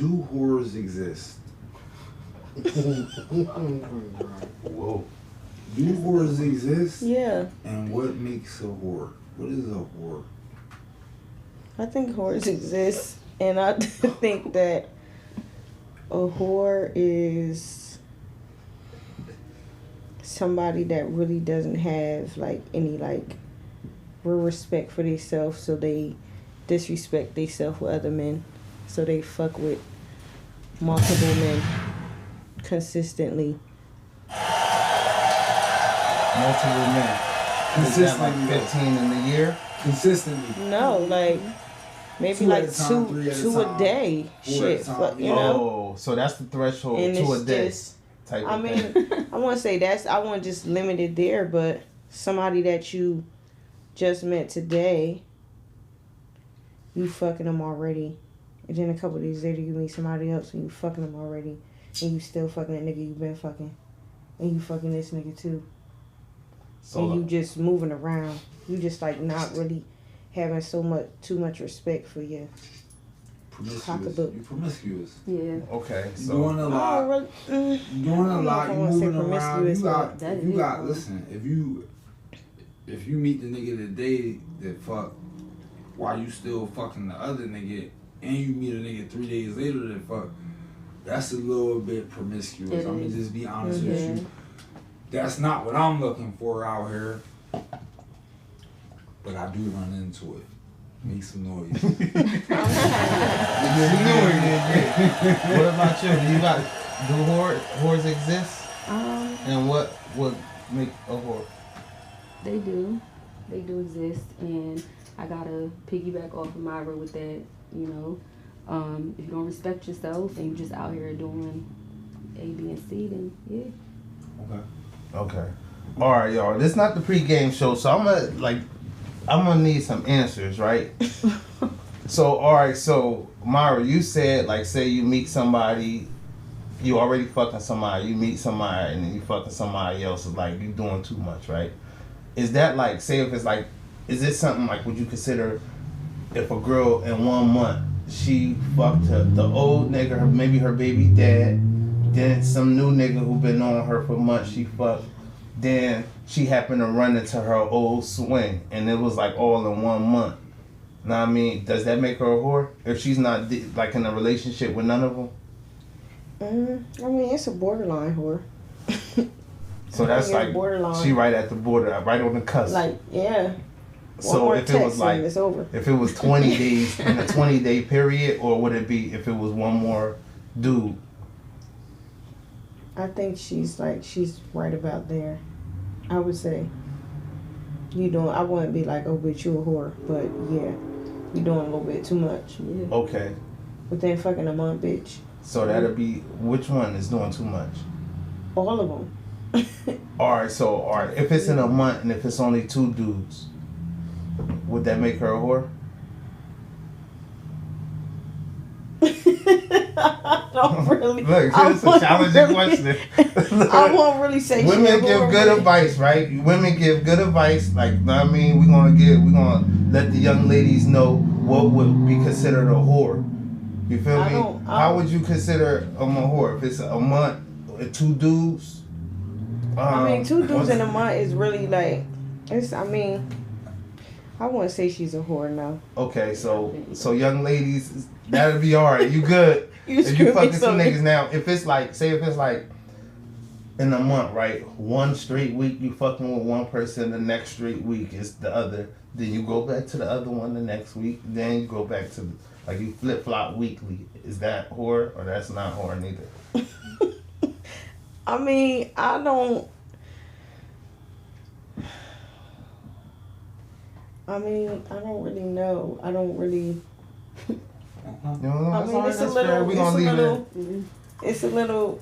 Do whores exist? Whoa. Do whores exist? Yeah. And what makes a whore? What is a whore? I think whores exist, and I think that a whore is somebody that really doesn't have like any like real respect for themselves, so they disrespect themselves with other men, so they fuck with multiple men consistently. Multiple men. Consistently, Like 15 in the year? Consistently. No, like maybe Two like at a time, two three at a two a time, day. 4 at a Shit, time, fuck, you yeah. know. Oh, so that's the threshold, And 2 a it's day just, type I of mean, thing. I want to say I want just limit it there, but somebody that you just met today, you fucking them already, and then a couple of days later you meet somebody else and you fucking them already, and you still fucking that nigga you been fucking, and you fucking this nigga too, So and you just moving around. You just like not really having too much respect for you. Promiscuous. Pocketbook. You promiscuous. Yeah. okay, You so doing a lot. Really, You doing a lot. You moving around. You got. That You is got. wrong. Listen. If you meet the nigga today that fuck, while you still fucking the other nigga, and you meet a nigga 3 days later that fuck, that's a little bit promiscuous. It I'm gonna is. just be honest with Mhm. you. That's not what I'm looking for out here. But I do run into it. Make some noise. what about you? Do whores exist? And what would make a whore? They do exist, and I gotta piggyback off of Myra with that. You know, if you don't respect yourself and you just out here doing A, B, and C, then yeah. Okay. All right, y'all. This is not the pregame show, so I'm gonna need some answers, right? So, all right. So, Myra, you said like, say you meet somebody, you already fucking somebody, you meet somebody, and then you fucking somebody else. It's like you doing too much, right? Is that like, say if it's like, is this something like, would you consider if a girl in 1 month she fucked the old nigga, maybe her baby dad, then some new nigga who been on her for months she fucked, then she happened to run into her old swing, and it was like all in 1 month. Know what I mean? Does that make her a whore if she's not like in a relationship with none of them? I mean, it's a borderline whore. So that's it's like borderline. she right at the border, right on the cusp. Like, yeah. One So more if it was text like, and it's over. if it was 20 days in a 20-day period, or would it be if it was one more dude? I think she's right about there. I would say. I wouldn't be like, oh, bitch, you a whore. But yeah, you doing a little bit too much. Yeah. Okay. Within fucking a month, bitch. So that'll be, which one is doing too much? All of them. Alright, if it's in a month and if it's only 2 dudes, would that make her a whore? I don't really. Look, I it's a won't challenging really- question. I won't really say Women shit. give good advice, right? Women give good advice. Like, know what I mean, we're gonna let the young ladies know what would be considered a whore. You feel me? How would you consider a whore if it's a month, 2 dudes? I mean, 2 dudes in a month is really like, I wouldn't say she's a whore now. Okay, so young ladies, that'll be alright. You good? If you fucking 2 niggas now, if it's like in a month, right? 1 straight week you fucking with one person, the next straight week is the other. Then you go back to the other one the next week. Then you go back to like you flip flop weekly. Is that whore or that's not whore neither? I mean, I don't really know. I don't really. You know, I mean, it's a little.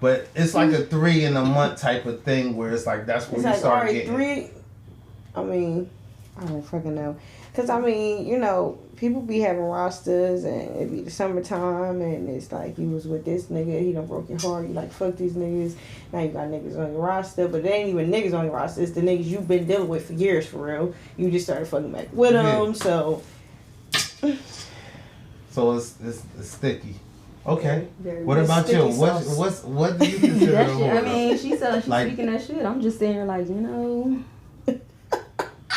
But it's like a 3 in a month type of thing where it's like that's where It's you like, start alright, getting. 3. I mean, I don't fucking know. Cause I mean, you know, people be having rosters and it be the summertime and it's like you was with this nigga, he done broke your heart, you like fuck these niggas. Now you got niggas on your roster, but it ain't even niggas on your roster. It's the niggas you've been dealing with for years for real. You just started fucking back with them, so. So it's sticky. Okay. Very What much. about you? Sticky sauce. What do you consider that a shit, I whore? mean, she's Like- speaking that shit. I'm just saying, like, you know,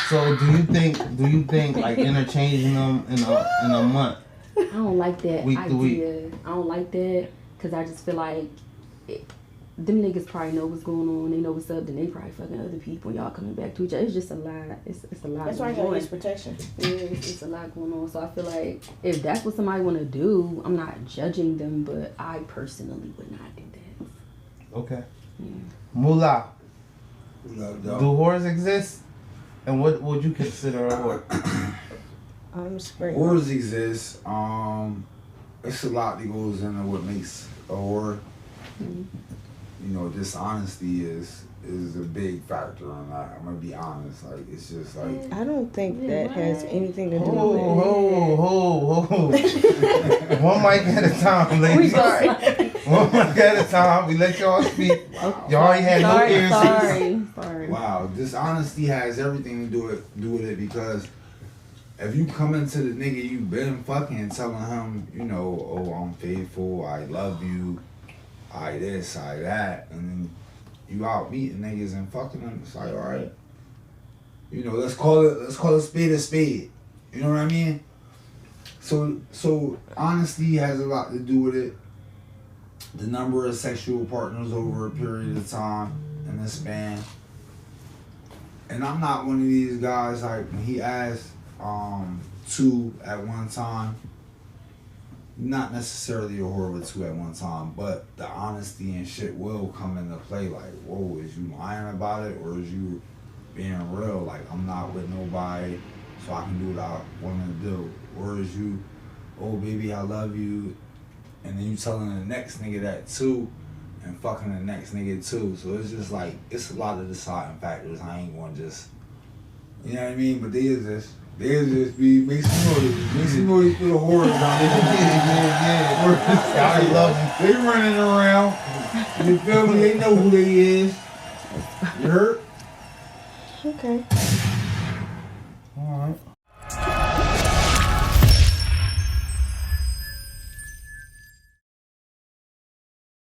So do you think like interchanging them in a month? I don't like that Week to week. idea. I don't like that because I just feel like them niggas probably know what's going on. They know what's up. Then they probably fucking other people. Y'all coming back to each other. It's just a lot. It's a lot. That's why I going gotta on. use protection. Yeah, it's a lot going on. So I feel like if that's what somebody want to do, I'm not judging them, but I personally would not do that. Okay. Yeah. Moolah, Love do dog. whores exist? And what would you consider a whore? I'm spring. Whores exist. It's a lot that goes into what makes a whore. Mhm. You know, dishonesty is a big factor in that. I'm gonna be honest. Like, it's just like, I don't think Yeah, that has right. anything to do Ho, with it. ho, ho, ho. One mic at a time, ladies. sorry. One mic at a time. We let y'all speak. Y'all already had no Sorry, ears. sorry. wow, dishonesty has everything to do with it, because if you come into the nigga you been fucking telling him, you know, oh, I'm faithful, I love you, I this, I that, and then you out meeting niggas and fucking them, it's like, all right, you know, let's call it spade a spade. You know what I mean? So honesty has a lot to do with it. The number of sexual partners over a period of time in this span. And I'm not one of these guys, like, when he asked 2 at one time, not necessarily a whore with 2 at one time, but the honesty and shit will come into play. Like, whoa, is you lying about it, or is you being real? Like, I'm not with nobody, so I can do what I want to do. Or is you, oh baby, I love you, and then you telling the next nigga that too, and fucking the next nigga too. So it's just like, it's a lot of deciding factors. I ain't gonna just, you know what I mean? But there's this. Make some noise for the whores out there. I love them. They running around. You feel me? They know who they is. You heard? Okay. All right.